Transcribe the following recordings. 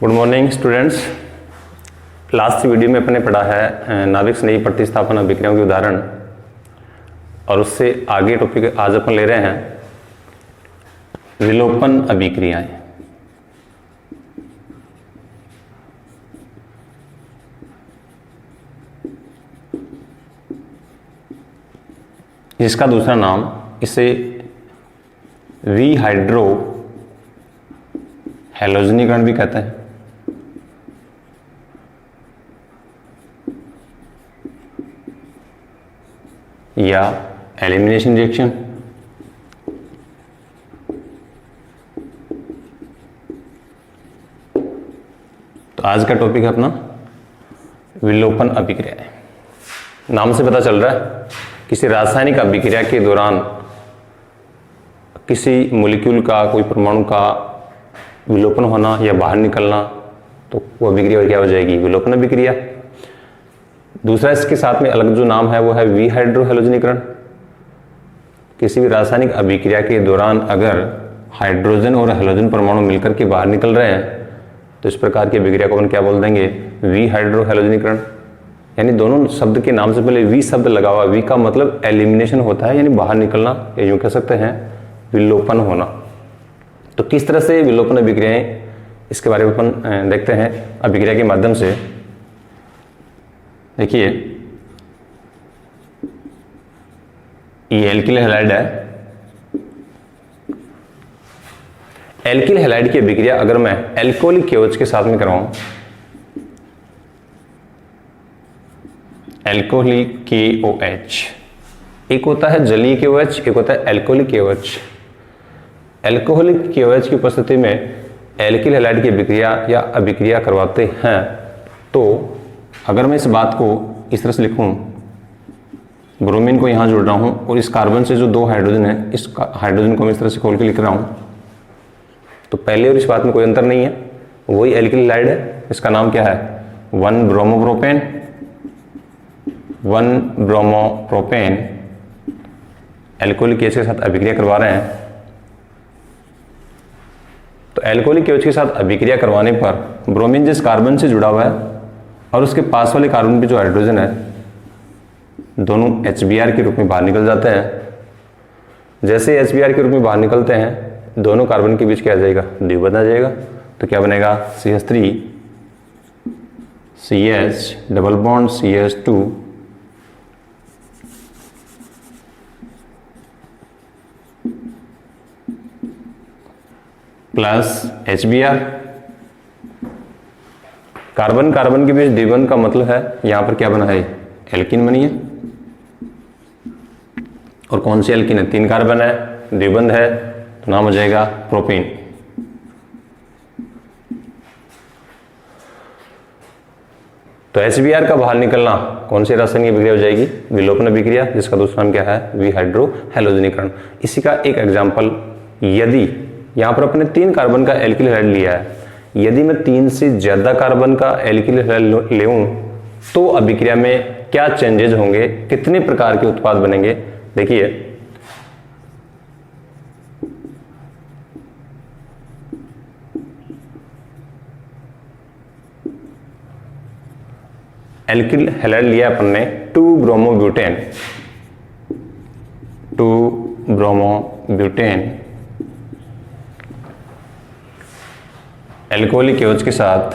Good morning students. Last video में अपने पढ़ा है नाभिक स्नेही प्रतिस्थापन अभिक्रियाओं के उदाहरण, और उससे आगे टॉपिक आज अपन ले रहे हैं विलोपन अभिक्रियाएं। जिसका दूसरा नाम इसे विहाइड्रो हैलोजनीकरण भी कहते हैं। या एलिमिनेशन रिएक्शन। तो आज का टॉपिक है अपना विलोपन अभिक्रिया। नाम से पता चल रहा है किसी रासायनिक अभिक्रिया के दौरान किसी मॉलिक्यूल का, कोई परमाणु का विलोपन होना या बाहर निकलना, तो वो अभिक्रिया क्या हो जाएगी? विलोपन अभिक्रिया। दूसरा इसके साथ में अलग जो नाम है वो है विहाइड्रो हैलोजनीकरण। किसी भी रासायनिक अभिक्रिया के दौरान अगर हाइड्रोजन और हैलोजन परमाणु मिलकर के बाहर निकल रहे हैं तो इस प्रकार की अभिक्रिया को अपन क्या बोल देंगे? विहाइड्रो हैलोजनीकरण। यानी दोनों शब्द के नाम से पहले वी शब्द लगा हुआ। वी का मतलब एलिमिनेशन होता है, यानी बाहर निकलना, या यूं कह सकते हैं विलोपन होना। तो किस तरह से विलोपन अभिक्रियाएं, इसके बारे में अपन देखते हैं अभिक्रिया के माध्यम से। देखिए, ये एल्किल हैलाइड है। एल्किल हैलाइड की अभिक्रिया अगर मैं एल्कोहलिक KOH के साथ में करवाऊं, एल्कोहलिक KOH, एक होता है जलीय KOH, एक होता है एल्कोहलिक KOH। एल्कोहलिक KOH की उपस्थिति में एल्किल हैलाइड की अभिक्रिया या अभिक्रिया करवाते हैं, तो अगर मैं इस बात को इस तरह से लिखूं, ब्रोमीन को यहां जोड़ रहा हूं और इस कार्बन से जो दो हाइड्रोजन है, इस हाइड्रोजन को मैं इस तरह से खोल के लिख रहा हूं, तो पहले और इस बात में कोई अंतर नहीं है, वही एल्किल हैलाइड है। इसका नाम क्या है? 1 ब्रोमोप्रोपेन। 1 ब्रोमोप्रोपेन एल्कोहलिक KOH के साथ अभिक्रिया करवा रहे हैं। तो एल्कोहलिक KOH के साथ अभिक्रिया करवाने पर ब्रोमीन जिस कार्बन से जुड़ा हुआ है और उसके पास वाले कार्बन पे जो हाइड्रोजन है, दोनों HBr के रूप में बाहर निकल जाते हैं। जैसे HBr के रूप में बाहर निकलते हैं, दोनों कार्बन के बीच क्या आ जाएगा? द्विबंध आ जाएगा। तो क्या बनेगा? CH3 CH double bond CH2 plus HBr। Carbon carbon के बीच द्विबंध का मतलब है यहां पर क्या बना है? एल्कीन बनी है। और कौन सी एल्कीन है? 3 कार्बन है, द्विबंध है, तो नाम हो जाएगा प्रोपेन। तो HBr का बाहर निकलना कौन सी रासायनिक अभिक्रिया हो जाएगी? विलोपन अभिक्रिया, जिसका दूसरा नाम क्या है? विहाइड्रो हैलोजनीकरण। इसी का एक एग्जाम्पल, यदि यहां पर अपने 3 कार्बन का एल्किल हैलाइड लिया है, यदि मैं 3 से ज्यादा कार्बन का एल्किल हैलाइड लेऊं तो अभिक्रिया में क्या चेंजेज होंगे, कितने प्रकार के उत्पाद बनेंगे? देखिए, एल्किल हैलाइड लिया अपन ने 2 ब्रोमोब्यूटेन। 2 ब्रोमोब्यूटेन एल्कोहलिक KOH के साथ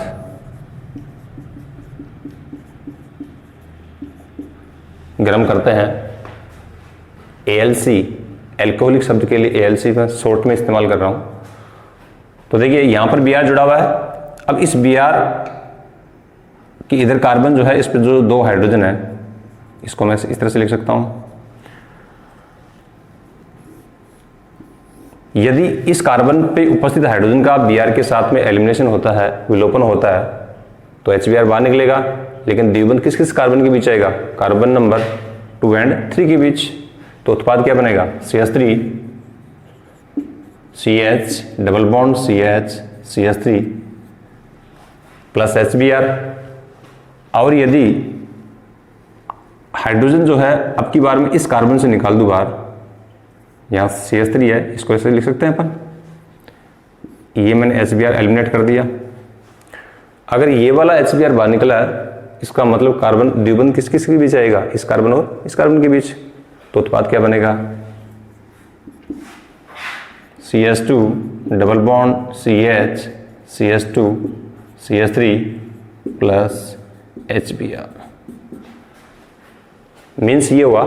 गर्म करते हैं। ALC, एल्कोहलिक शब्द के लिए ALC में शॉर्ट में इस्तेमाल कर रहा हूं। तो देखिए, यहां पर Br जुड़ा हुआ है। अब इस Br कि इधर कार्बन जो है, इस पे जो 2 हाइड्रोजन है, इसको मैं इस तरह से लिख सकता हूं। यदि इस कार्बन पे उपस्थित हाइड्रोजन का Br के साथ में एलिमिनेशन होता है, विलोपन होता है, तो HBr बाहर निकलेगा, लेकिन द्विबंध किस किस कार्बन के बीच आएगा? कार्बन नंबर 2 और 3 के बीच। तो उत्पाद क्या बनेगा? CH3 CH double bond CH CH3 plus HBr। और यदि हाइड्रोजन जो है अब की बार में इस कार्बन से निकाल दूं बाहर, यहाँ CH3 है, इसको ऐसे लिख सकते हैं अपन, ये मैंने HBr एलिमिनेट कर दिया। अगर ये वाला HBr बाहर निकला है, इसका मतलब कार्बन द्विबंध किस किस के बीच आएगा, इस कार्बन और इस कार्बन के बीच, तो उत्पाद क्या बनेगा, CH2 double bond CH CH2 CH3 plus HBr। Means ये हुआ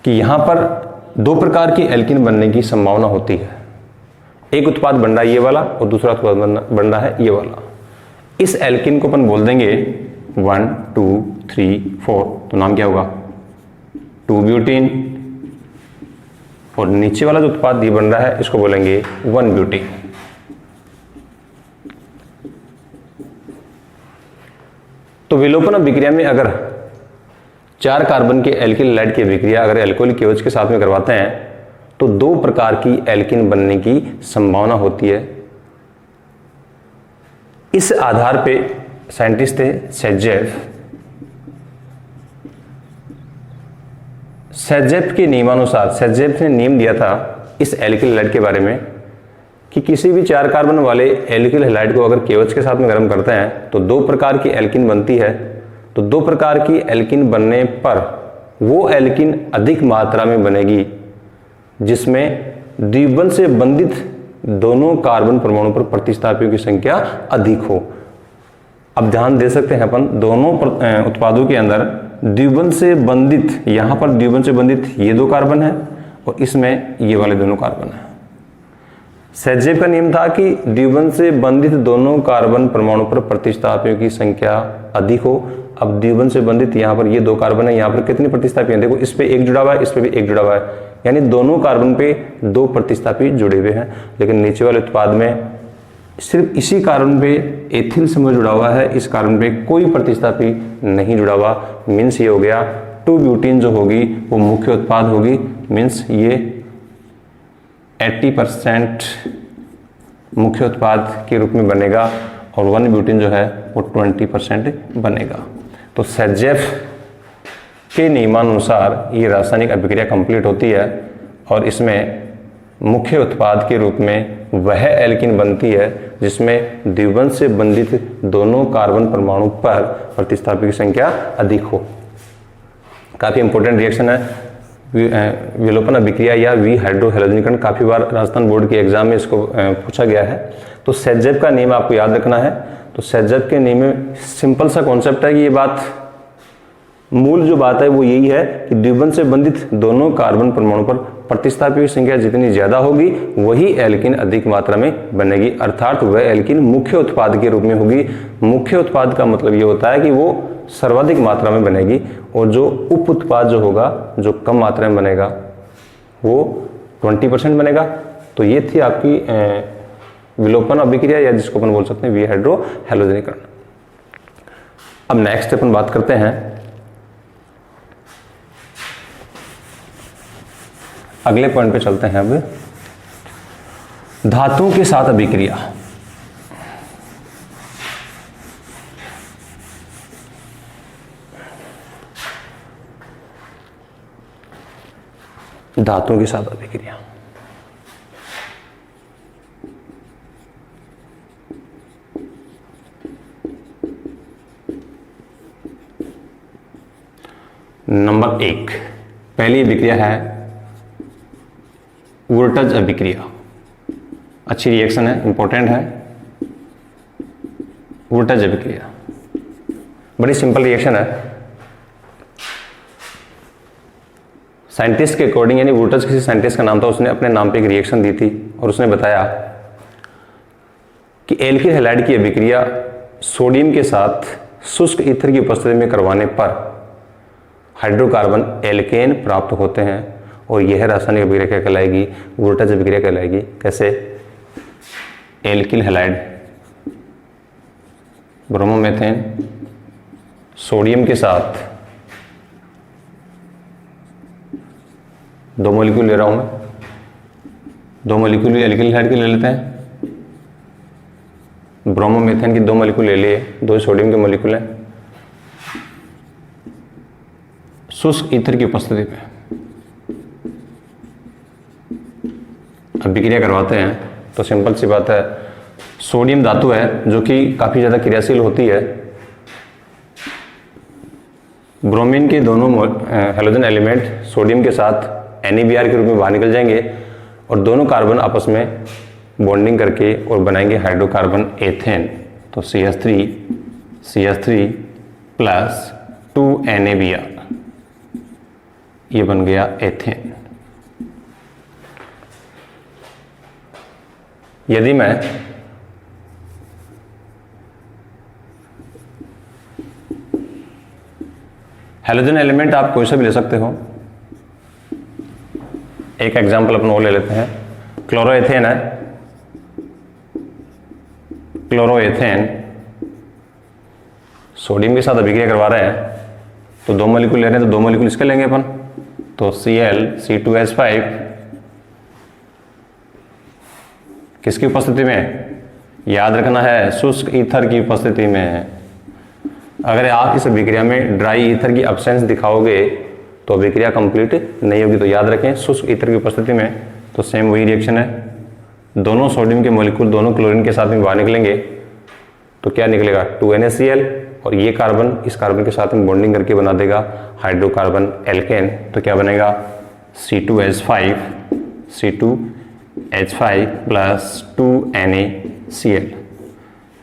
कि यहां पर दो प्रकार की एल्किन बनने की संभावना होती है। एक उत्पाद बन रहा है ये वाला और दूसरा उत्पाद बन रहा है ये वाला। इस एल्किन को अपन बोल देंगे 1 2 3 4, तो नाम क्या होगा 2-ब्यूटीन, और नीचे वाला जो उत्पाद ये बन रहा है इसको बोलेंगे 1-ब्यूटीन। तो विलोपन अभिक्रिया में अगर 4 कार्बन के एल्किल हैलाइड की अभिक्रिया अगर एल्कोहलिक केवच के साथ में करवाते हैं तो 2 प्रकार की एल्किन बनने की संभावना होती है। इस आधार पे साइंटिस्ट थे सेजेफ के नियमानुसार, सेजेफ ने नियम दिया था इस एल्किल हैलाइड के बारे में कि किसी भी 4 कार्बन वाले एल्किल हैलाइड को अगर केवच के साथ में गर्म करते हैं तो 2 प्रकार की एल्किन बनती है। तो 2 प्रकार की एल्किन बनने पर वो एल्किन अधिक मात्रा में बनेगी जिसमें द्विबंध से बंधित दोनों कार्बन परमाणु पर प्रतिस्थापियों की संख्या अधिक हो। अब ध्यान दे सकते हैं अपन दोनों उत्पादों के अंदर द्विबंध से बंधित, यहां पर द्विबंध से बंधित ये 2 कार्बन है और इसमें ये वाले दोनों कार्बन है। सेजेफ का नियम था कि द्विबंध से बंधित दोनों कार्बन परमाणु पर प्रतिस्थापियों की संख्या अधिक हो। अब द्विबंध से बंधित यहाँ पर ये 2 कार्बन है, यहाँ पर कितनी प्रतिस्थापी हैं, देखो इस पे 1 जुड़ा हुआ है, इस पे भी 1 जुड़ा हुआ है, यानी दोनों कार्बन पे 2 प्रतिस्थापी जुड़े हुए हैं। लेकिन नीचे वाले उत्पाद में सिर्फ इसी कार्बन पे एथिल समूह जुड़ा हुआ है, इस कार्बन पे कोई प्रतिस्थापी नहीं जुड़ा हुआ। मीन्स ये हो गया 2-ब्यूटीन जो होगी वो मुख्य उत्पाद होगी। मीन्स ये 80% मुख्य उत्पाद के रूप में बनेगा और 1-ब्यूटीन जो है वो 20% बनेगा। तो सेजेफ के नियमानुसार ये रासायनिक अभिक्रिया कंप्लीट होती है और इसमें मुख्य उत्पाद के रूप में वह एल्किन बनती है जिसमें द्विबंध से बंधित दोनों कार्बन परमाणु पर प्रतिस्थापी की संख्या अधिक हो। काफी इंपॉर्टेंट रिएक्शन है विलोपन अभिक्रिया या वी हाइड्रोहैलोजनीकरण। काफी बार राजस्थान बोर्ड के एग्जाम में इसको पूछा गया है। तो सेजेफ का नियम आपको याद रखना है। तो सेजेफ के नियम में सिंपल सा कॉन्सेप्ट है कि ये बात, मूल जो बात है वो यही है कि द्विबंध से बंधित दोनों कार्बन परमाणु पर प्रतिस्थापी की संख्या जितनी ज्यादा होगी वही एल्किन अधिक मात्रा में बनेगी, अर्थात वह एल्किन मुख्य उत्पाद के रूप में होगी। मुख्य उत्पाद का मतलब ये होता है कि वो सर्वाधिक मात्रा में बनेगी और जो उप उत्पाद जो होगा, जो कम मात्रा में बनेगा, वो 20% बनेगा। तो ये थी आपकी विलोपन अभिक्रिया या जिसको अपन बोल सकते हैं वी हाइड्रोहैलोजनीकरण। अब नेक्स्ट अपन बात करते हैं अगले पॉइंट पे चलते हैं। अब धातुओं के साथ अभिक्रिया। धातुओं के साथ अभिक्रिया नंबर 1, पहली अभिक्रिया है वोल्टेज अभिक्रिया। अच्छी रिएक्शन है, इंपॉर्टेंट है। वोल्टेज अभिक्रिया बड़ी सिंपल रिएक्शन है। साइंटिस्ट के अकॉर्डिंग, यानी वोल्टेज किसी साइंटिस्ट का नाम था, उसने अपने नाम पे एक रिएक्शन दी थी और उसने बताया कि एल्किल हैलाइड की अभिक्रिया सोडियम के साथ शुष्क ईथर की उपस्थिति में करवाने पर हाइड्रोकार्बन एल्केन प्राप्त होते हैं और यह रासायनिक अभिक्रिया क्या कहलाएगी, वोल्टेज अभिक्रिया कहलाएगी। कैसे? एल्किल हैलाइड ब्रोमोमेथेन सोडियम के साथ 2 मॉलिक्यूल ले रहा हूं मैं, 2 मॉलिक्यूल एल्किल हैलाइड के ले लेते हैं। ब्रोमोमेथेन की 2 मॉलिक्यूल ले लिए, 2 सोडियम के मॉलिक्यूल हैं, शुष्क ईथर की उपस्थिति में अभिक्रिया करवाते हैं। तो सिंपल सी बात है, सोडियम धातु है जो कि काफी ज्यादा क्रियाशील होती है। ब्रोमीन के दोनों हैलोजन एलिमेंट सोडियम के साथ NaBr के रूप में बाहर निकल जाएंगे और दोनों कार्बन आपस में बॉन्डिंग करके और बनाएंगे हाइड्रोकार्बन एथेन। तो CH3 प्लस 2 NaBr, ये बन गया एथेन। यदि मैं हैलोजन एलिमेंट आप कोई सा भी ले सकते हो, एक एग्जांपल अपन और ले लेते हैं। क्लोरोएथेन है, क्लोरोएथेन सोडियम के साथ अभिक्रिया करवा रहे हैं, तो 2 मॉलिक्यूल ले रहे हैं तो 2 मॉलिक्यूल इसके लेंगे अपन, तो Cl(C2H5) किसकी उपस्थिति में, याद रखना है शुष्क ईथर की उपस्थिति में। अगर आप इस अभिक्रिया में ड्राई ईथर की एब्सेंस दिखाओगे तो अभिक्रिया कंप्लीट नहीं होगी। तो याद रखें शुष्क ईथर की उपस्थिति में तो सेम वही रिएक्शन है, दोनों सोडियम के मॉलिक्यूल दोनों क्लोरीन के साथ में बाहर निकलेंगे, तो क्या निकलेगा 2NaCl, और ये कार्बन इस कार्बन के साथ में बॉन्डिंग करके बना देगा हाइड्रोकार्बन एल्केन। तो क्या बनेगा C2H5 plus 2NaCl।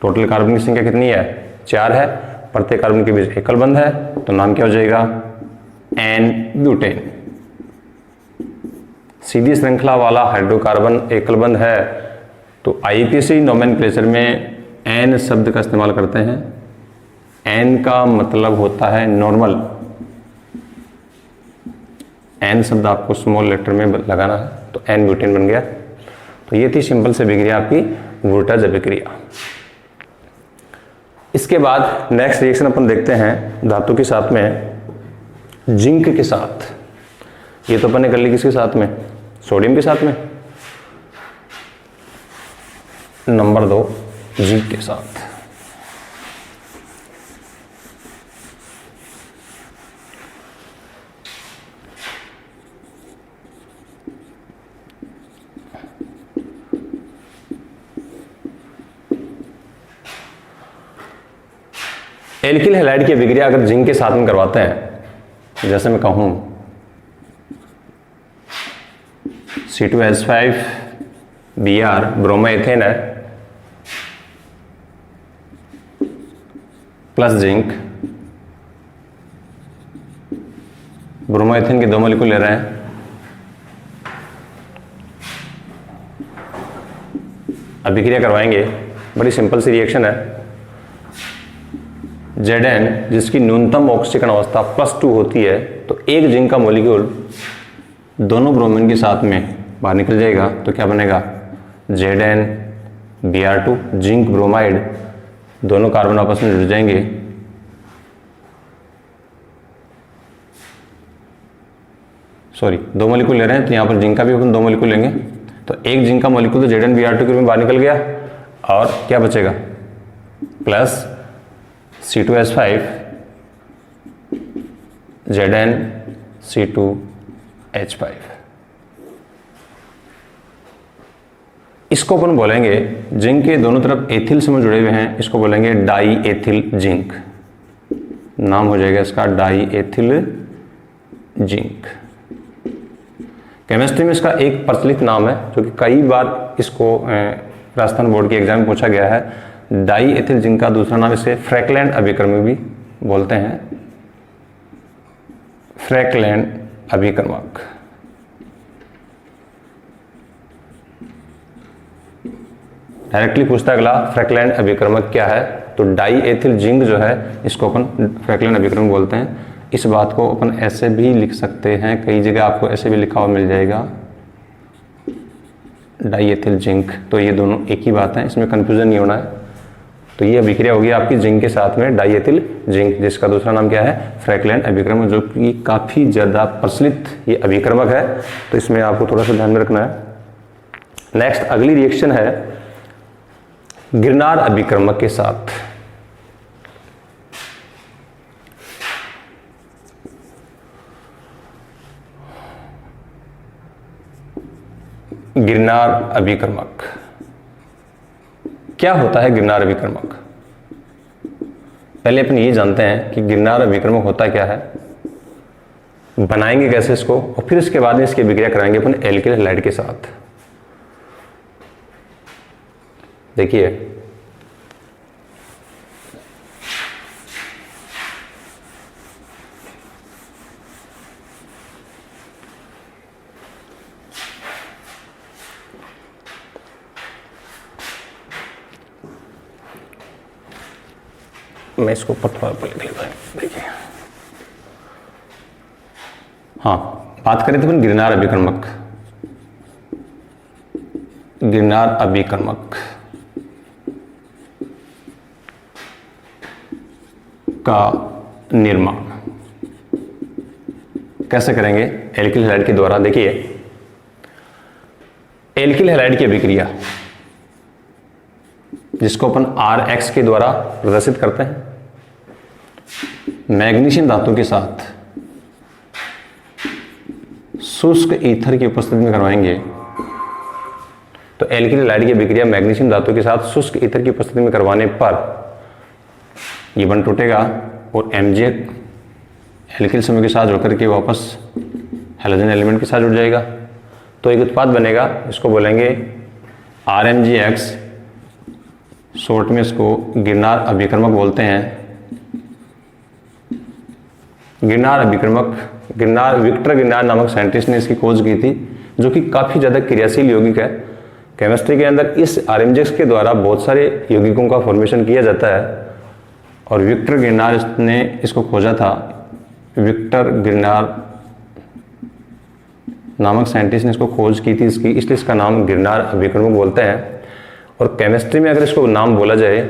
Total carbon की संख्या कितनी है, 4 है, प्रत्येक कार्बन के बीच एकल बंध है, तो नाम क्या हो जाएगा N-ब्यूटेन। सीधी श्रृंखला वाला हाइड्रोकार्बन एकल बंध है, तो IUPAC नोमेनक्लेचर में N शब्द का इस्तेमाल करते हैं। N का मतलब होता है नॉर्मल, N शब्द आपको स्मॉल लेटर में लगाना है, तो N-ब्यूटेन बन गया। तो ये थी सिंपल से अभिक्रिया आपकी वोल्टेज अभिक्रिया। इसके बाद नेक्स्ट रिएक्शन अपन देखते हैं धातु के साथ में, जिंक के साथ। ये तो अपन ने कर ली किसके साथ में, सोडियम के साथ में। नंबर 2 जिंक के साथ। एल्किल हैलाइड की अभिक्रिया अगर जिंक के साथ में करवाते हैं, जैसे मैं कहूं C2H5Br ब्रोमोएथेन है प्लस जिंक, ब्रोमोएथेन के 2 मॉलिक्यूल ले रहे हैं, अभिक्रिया करवाएंगे। बड़ी सिंपल सी रिएक्शन है। Zn जिसकी न्यूनतम ऑक्सीकरण अवस्था +2 होती है, तो एक जिंक का मॉलिक्यूल दोनों ब्रोमीन के साथ में बाहर निकल जाएगा, तो क्या बनेगा ZnBr2 जिंक ब्रोमाइड। दोनों कार्बन आपस में जुड़ जाएंगे, सॉरी 2 मॉलिक्यूल ले रहे हैं तो यहाँ पर जिंक का भी अपन 2 मॉलिक्यूल लेंगे, तो एक जिंक का मॉलिक्यूल तो ZnBr2 के रूप में बाहर निकल गया, और क्या बचेगा प्लस C2H5 ZnC2H5। इसको अपन बोलेंगे, जिंक के दोनों तरफ एथिल से जुड़े हुए हैं, इसको बोलेंगे डाई एथिल जिंक। नाम हो जाएगा इसका डाई एथिल जिंक। केमिस्ट्री में इसका एक प्रचलित नाम है जो कि कई बार इसको राजस्थान बोर्ड के एग्जाम में पूछा गया है। डाई एथिल जिंक का दूसरा नाम इसे फ्रैकलैंड अभिकर्मक भी बोलते हैं, फ्रैकलैंड अभिकर्मक। डायरेक्टली पूछता है अगला फ्रैकलैंड अभिकर्मक क्या है, तो डाई एथिल जिंक जो है इसको अपन फ्रैकलैंड अभिकर्मक बोलते हैं। इस बात को अपन ऐसे भी लिख सकते हैं, कई जगह आपको ऐसे भी लिखा हुआ मिल जाएगा डाई एथिल जिंक। तो ये दोनों एक ही बात है, इसमें कंफ्यूजन नहीं होना है। तो ये अभिक्रिया होगी आपकी जिंक के साथ में डाई एथिल जिंक, जिसका दूसरा नाम क्या है फ्रैकलैंड अभिकर्मक, जो कि काफी ज्यादा प्रचलित ये अभिकर्मक है। तो इसमें आपको थोड़ा सा ध्यान में रखना है। नेक्स्ट अगली रिएक्शन है गिरनार अभिकर्मक के साथ। गिरनार अभिकर्मक क्या होता है गिरनार अभिकर्मक? पहले अपन ये जानते हैं कि गिरनार अभिकर्मक होता क्या है, बनाएंगे कैसे इसको, और फिर इसके बाद में इसकी अभिक्रिया कराएंगे अपन एल्किल हैलाइड के साथ। देखिए मैं इसको पटवा पर लिख लेता हूं। देखिए हाँ, बात करें तो अपन गिरनार अभिकर्मक, गिरनार अभिकर्मक का निर्माण कैसे करेंगे? एल्किल हैलाइड के द्वारा। देखिए एल्किल हैलाइड की अभिक्रिया जिसको अपन RX के द्वारा प्रदर्शित करते हैं, मैग्नीशियम धातु के साथ शुष्क ईथर की उपस्थिति में करवाएंगे तो एल्किल हैलाइड की अभिक्रिया मैग्नीशियम धातु के साथ शुष्क ईथर की उपस्थिति में करवाने पर ये बंध टूटेगा और MgH एल्किल समूह के साथ जुड़कर के वापस हैलोजन एलिमेंट के साथ जुड़ जाएगा। तो एक उत्पाद बनेगा, इसको बोलेंगे RMgX, शॉर्ट में इसको गिरनार अभिकर्मक बोलते हैं। गिरनार अभिकर्मक, विक्टर गिरनार नामक साइंटिस्ट ने इसकी खोज की थी, जो कि काफ़ी ज़्यादा क्रियाशील यौगिक है। केमिस्ट्री के अंदर इस RMgX के द्वारा बहुत सारे यौगिकों का फॉर्मेशन किया जाता है और विक्टर गिरनार ने इसको खोजा था। विक्टर गिरनार नामक साइंटिस्ट ने इसको खोज की थी इसकी, इसलिए इसका नाम गिरनार अभिकर्मक बोलते हैं। और केमिस्ट्री में अगर इसको नाम बोला जाए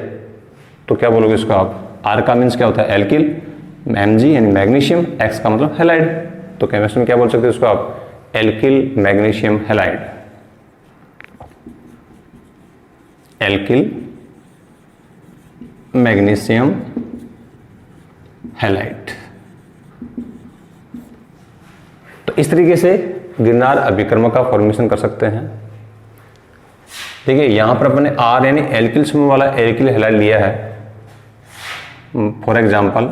तो क्या बोलोगे इसको आप? R का मीन्स क्या होता है? एल्किल, Mg यानी मैग्नीशियम, X का मतलब हैलाइड। तो केमिस्ट्री में क्या बोल सकते हो इसको आप? Alkyl magnesium halide, alkyl magnesium halide. तो इस तरीके से गिरनार अभिकर्मक का फॉर्मेशन कर सकते हैं। देखिए यहां पर अपने R यानी एल्किल समूह वाला एल्किल हैलाइड लिया है। फॉर एग्जाम्पल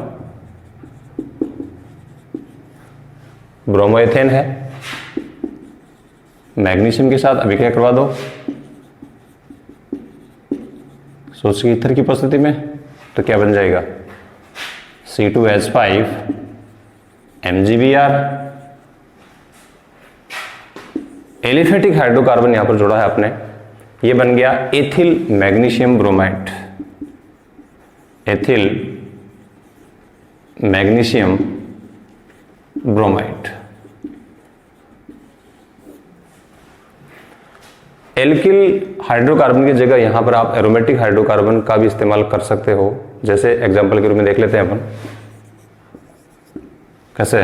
ब्रोमोएथेन है, मैग्नीशियम के साथ अभिक्रिया करवा दो शुष्क ईथर की उपस्थिति में, तो क्या बन जाएगा? C2H5 MgBr। एलिफेटिक हाइड्रोकार्बन यहां पर जोड़ा है आपने, ये बन गया ethyl magnesium bromide, ethyl magnesium bromide. Alkyl hydrocarbon की जगह यहां पर आप एरोमेटिक हाइड्रोकार्बन का भी इस्तेमाल कर सकते हो। जैसे एग्जांपल के रूप में देख लेते हैं अपन, कैसे?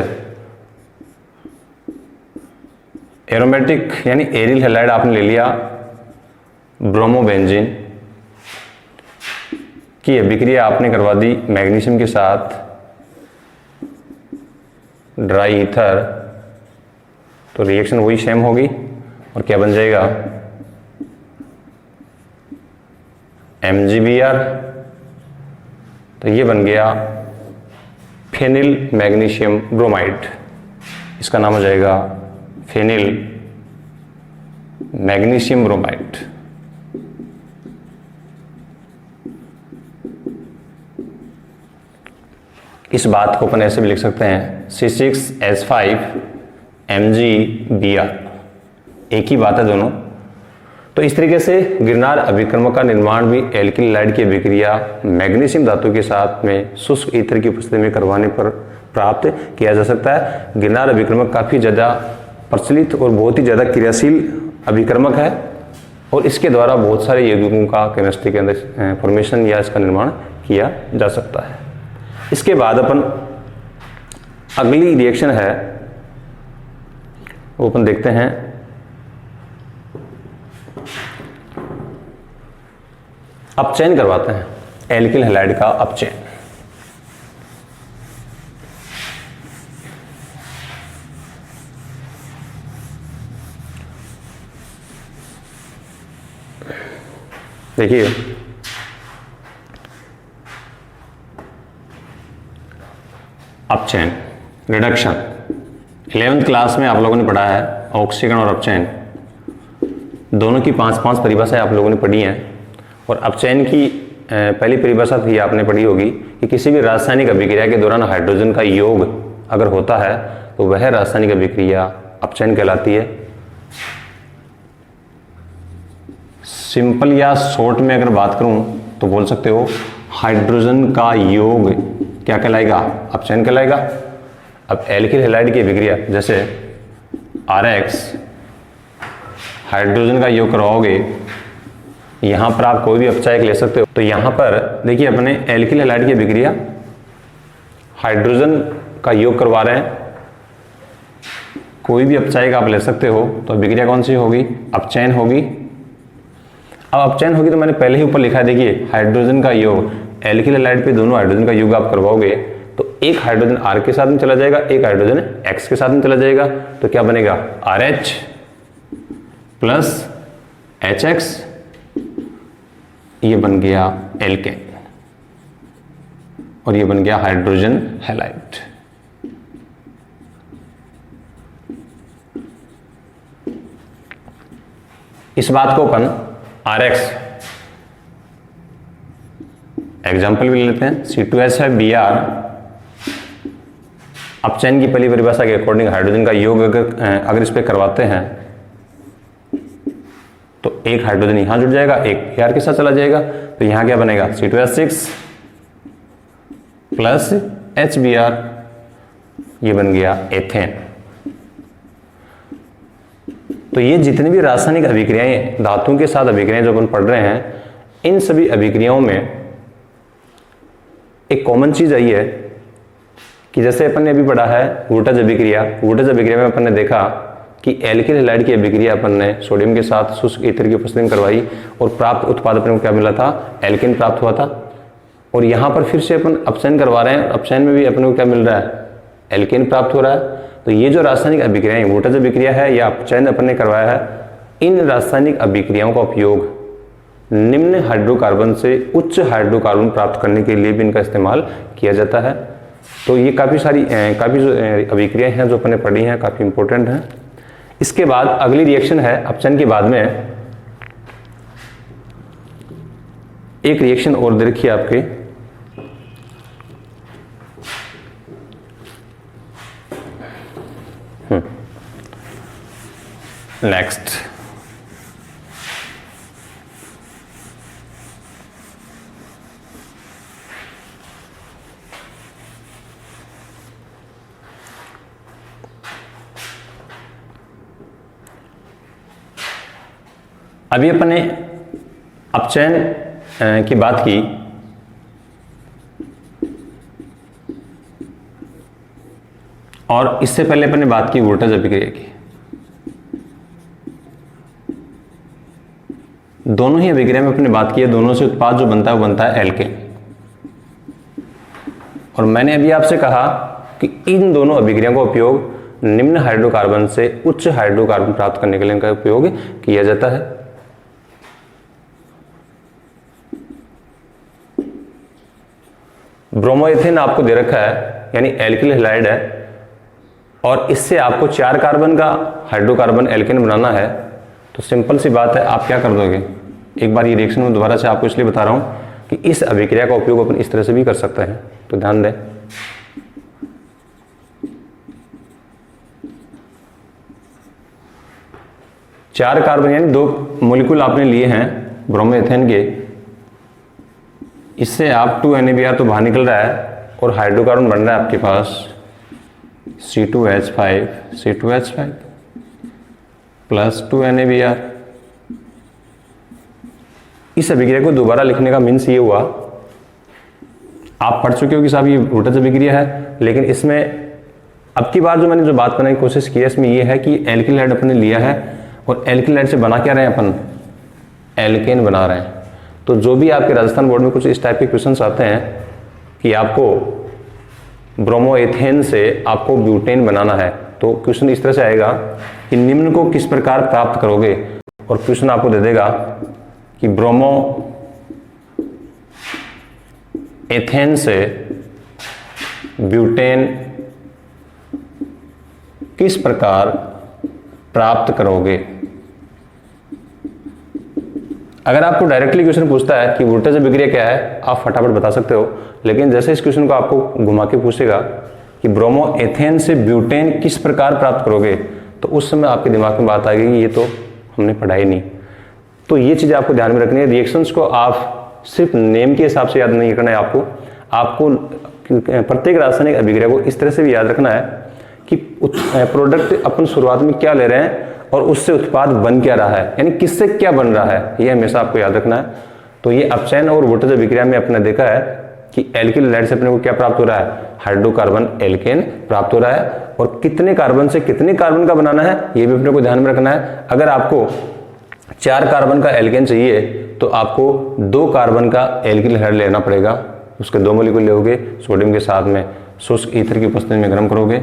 एरोमेटिक यानी एरिल हैलाइड आपने ले लिया, ब्रोमोबेंजीन की अभिक्रिया आपने करवा दी मैग्नीशियम के साथ ड्राई ईथर, तो रिएक्शन वही सेम होगी और क्या बन जाएगा? MgBr। तो ये बन गया फेनिल मैग्नीशियम ब्रोमाइड, इसका नाम हो जाएगा फेनिल मैग्नीशियम ब्रोमाइड। इस बात को अपन ऐसे भी लिख सकते हैं C6H5 MgBr, एक ही बात है दोनों। तो इस तरीके से गिरनार अभिकर्मक का निर्माण भी एल्किल हैलाइड की अभिक्रिया मैग्नीशियम धातु के साथ में शुष्क ईथर की उपस्थिति में करवाने पर प्राप्त किया जा सकता है। गिरनार अभिकर्मक काफ़ी ज़्यादा प्रचलित और बहुत ही ज़्यादा क्रियाशील अभिकर्मक है और इसके द्वारा बहुत सारे यौगिकों का केमिस्ट्री के अंदर फॉर्मेशन या इसका निर्माण किया जा सकता है। इसके बाद अपन अगली रिएक्शन है वो अपन देखते हैं अपचयन करवाते हैं, एल्किल हैलाइड का अपचयन। देखिए अपचयन रिडक्शन 11th क्लास में आप लोगों ने पढ़ा है, ऑक्सीकरण और अपचयन दोनों की 5-5 परिभाषाएं आप लोगों ने पढ़ी हैं। और अपचयन की पहली परिभाषा थी आपने पढ़ी होगी कि किसी भी रासायनिक अभिक्रिया के दौरान हाइड्रोजन का योग अगर होता है तो वह रासायनिक अभिक्रिया अपचयन कहलाती है। सिंपल या शॉर्ट में अगर बात करूं तो बोल सकते हो हाइड्रोजन का योग क्या कहलाएगा, अपचयन कहलाएगा। अब एल्किल हैलाइड की अभिक्रिया जैसे RX हाइड्रोजन का योग करवाओगे, यहां पर आप कोई भी अपचायक ले सकते हो। तो यहां पर देखिए अपने एल्किल हैलाइड की अभिक्रिया हाइड्रोजन का योग करवा रहे हैं, कोई भी अपचायक आप ले सकते हो। तो अभिक्रिया कौन सी होगी, अपचयन होगी। अब अपचयन होगी तो मैंने पहले ही ऊपर लिखा है, देखिए हाइड्रोजन का योग, एल्किल हैलाइड पे दोनों हाइड्रोजन का योग आप करवाओगे तो एक हाइड्रोजन R के साथ में चला जाएगा, एक हाइड्रोजन X के साथ में चला जाएगा। तो क्या बनेगा RH प्लस HX, ये बन गया एल्केन और ये बन गया हाइड्रोजन हैलाइड। इस बात को अपन RX एग्जाम्पल भी ले लेते हैं। C2H5Br अपचयन की पहली परिभाषा के अकॉर्डिंग हाइड्रोजन का योग अगर इस पे करवाते हैं तो एक हाइड्रोजन यहां जुड़ जाएगा, एक Br के साथ चला जाएगा। तो यहां क्या बनेगा C2H6 प्लस HBr, ये बन गया एथेन। तो ये जितनी भी रासायनिक अभिक्रियाएं, धातुओं के साथ अभिक्रियाएं जो अपन पढ़ रहे हैं, इन सभी अभिक्रियाओं में एक कॉमन चीज आई है कि जैसे अपन ने अभी पढ़ा है वुटज अभिक्रिया। वुटज अभिक्रिया में अपन ने देखा कि एल्किल हैलाइड की अभिक्रिया अपन ने सोडियम के साथ शुष्क ईथर की उपस्थिति में करवाई और प्राप्त उत्पाद अपने को क्या मिला था, एल्केन प्राप्त हुआ था। और यहां पर फिर से अपन अपचयन करवा रहे हैं, अपचयन में भी अपने को क्या मिल रहा है, एल्केन प्राप्त हो रहा है। तो ये जो रासायनिक अभिक्रियाएं वुटज अभिक्रिया है या अपचयन अपन ने करवाया है, इन रासायनिक अभिक्रियाओं का उपयोग निम्न हाइड्रोकार्बन से उच्च हाइड्रोकार्बन प्राप्त करने के लिए भी इनका इस्तेमाल किया जाता है। तो ये काफ़ी जो अभिक्रियाएं हैं जो अपन ने पढ़ी हैं, काफ़ी इंपॉर्टेंट हैं। इसके बाद अगली रिएक्शन है अपचयन के बाद में एक रिएक्शन और दे रखी है आपके, नेक्स्ट अभी अपन ने अपचयन की बात की, और इससे पहले अपन ने बात की वोल्टेज अभिक्रिया की। दोनों ही अभिक्रिया में अपने बात की है, दोनों से उत्पाद जो बनता है वो बनता है एल्केन। और मैंने अभी आपसे कहा कि इन दोनों अभिक्रियाओं का उपयोग निम्न हाइड्रोकार्बन से उच्च हाइड्रोकार्बन प्राप्त करने के लिए इनका उपयोग किया जाता है। ब्रोमोएथेन आपको दे रखा है, यानी एल्किल हैलाइड है, और इससे आपको 4 कार्बन का हाइड्रोकार्बन एल्केन बनाना है। तो सिंपल सी बात है, आप क्या कर दोगे, एक बार ये रिएक्शन में दोबारा से आपको इसलिए बता रहा हूं कि इस अभिक्रिया का उपयोग अपन इस तरह से भी कर सकते हैं। तो ध्यान दें, चार कार्बन यानी 2 मॉलिक्यूल आपने लिए हैं ब्रोमोएथेन के, इससे आप 2NaBr तो बाहर निकल रहा है और हाइड्रोकार्बन बन रहा है आपके पास C2H5 प्लस 2NaBr। इस अभिक्रिया को दोबारा लिखने का मीन्स ये हुआ, आप पढ़ चुके हो कि साहब ये वोल्टेज अभिक्रिया है, लेकिन इसमें अब की बार जो मैंने जो बात बनाने की कोशिश की है इसमें ये है कि एल्किल हैलाइड अपन ने लिया है और एल्किल हैलाइड से बना क्या रहे हैं अपन, एल्केन बना रहे हैं। तो जो भी आपके राजस्थान बोर्ड में कुछ इस टाइप के क्वेश्चंस आते हैं कि आपको ब्रोमोएथेन से आपको ब्यूटेन बनाना है, तो क्वेश्चन इस तरह से आएगा कि निम्न को किस प्रकार प्राप्त करोगे, और क्वेश्चन आपको दे देगा कि ब्रोमो एथेन से ब्यूटेन किस प्रकार प्राप्त करोगे। अगर आपको डायरेक्टली क्वेश्चन पूछता है कि वोल्टेज अभिक्रिया क्या है, आप फटाफट बता सकते हो, लेकिन जैसे इस क्वेश्चन को आपको घुमा के पूछेगा कि ब्रोमो एथेन से ब्यूटेन किस प्रकार प्राप्त करोगे, तो उस समय आपके दिमाग में बात आएगी कि ये तो हमने पढ़ाई नहीं। तो ये चीज़ आपको ध्यान में रखनी है। रिएक्शंस को आप सिर्फ नेम के हिसाब से याद नहीं करना है, आपको प्रत्येक रासायनिक अभिक्रिया को इस तरह से भी याद रखना है कि प्रोडक्ट अपन शुरुआत में क्या ले रहे हैं और उससे उत्पाद बन क्या रहा है, यानी किससे क्या बन रहा है, ये हमेशा आपको याद रखना है। तो ये अपचयन और वोल्टेज अभिक्रिया में अपने देखा है कि एल्किल हैलाइड से अपने को क्या प्राप्त हो रहा है, हाइड्रोकार्बन एल्केन प्राप्त हो रहा है, और कितने कार्बन से कितने कार्बन का बनाना है ये भी अपने को ध्यान में रखना है। अगर आपको 4 कार्बन का एल्केन चाहिए तो आपको 2 कार्बन का एल्किल हैलाइड लेना पड़ेगा। उसके 2 मॉलिक्यूल लोगे, सोडियम के साथ में शुष्क ईथर की उपस्थिति में गर्म करोगे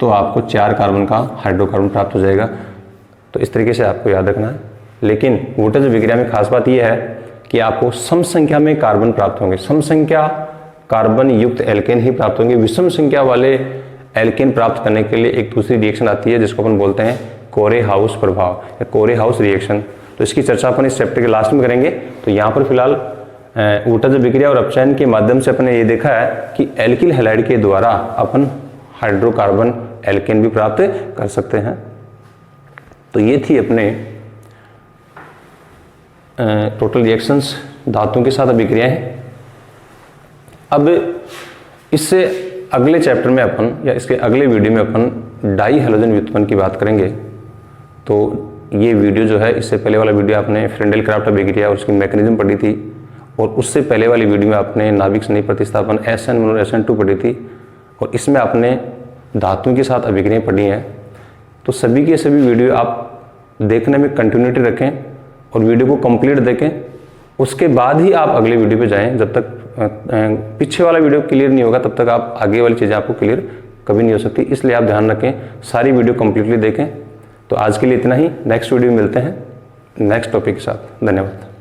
तो आपको 4 कार्बन का हाइड्रोकार्बन प्राप्त हो जाएगा। तो इस तरीके से आपको याद रखना है। लेकिन वोल्टेज अभिक्रिया में खास बात यह है कि आपको सम संख्या में कार्बन प्राप्त होंगे, सम संख्या कार्बन युक्त एल्केन ही प्राप्त होंगे। विषम संख्या वाले एल्केन प्राप्त करने के लिए एक दूसरी रिएक्शन आती है जिसको अपन बोलते हैं कोरे हाउस प्रभाव या कोरे हाउस रिएक्शन। तो इसकी चर्चा अपन इस चैप्टर के लास्ट में करेंगे। तो यहाँ पर फिलहाल वोल्टेज अभिक्रिया और अपचयन के माध्यम से अपने ये देखा है कि एल्किल हैलाइड के द्वारा अपन हाइड्रोकार्बन एल्केन भी प्राप्त कर सकते हैं। तो ये थी अपने टोटल रिएक्शंस धातुओं के साथ अभिक्रियाएं। अब इससे अगले चैप्टर में अपन या इसके अगले वीडियो में अपन डाई हैलोजन व्युत्पन्न की बात करेंगे। तो ये वीडियो जो है, इससे पहले वाला वीडियो आपने फ्रेंडल क्राफ्ट अभिक्रिया और उसकी मैकेनिज्म पढ़ी थी, और उससे पहले वाली वीडियो में आपने नाभिक सन्निहित प्रतिस्थापन SN1 और SN2 पढ़ी थी, और इसमें आपने धातुओं के साथ अभिक्रियाएं पढ़ी हैं। तो सभी के सभी वीडियो आप देखने में कंटिन्यूटी रखें और वीडियो को कंप्लीट देखें, उसके बाद ही आप अगले वीडियो पे जाएं। जब तक पीछे वाला वीडियो क्लियर नहीं होगा तब तक आप आगे वाली चीज़ें आपको क्लियर कभी नहीं हो सकती। इसलिए आप ध्यान रखें, सारी वीडियो कंप्लीटली देखें। तो आज के लिए इतना ही, नेक्स्ट वीडियो में मिलते हैं नेक्स्ट टॉपिक के साथ। धन्यवाद।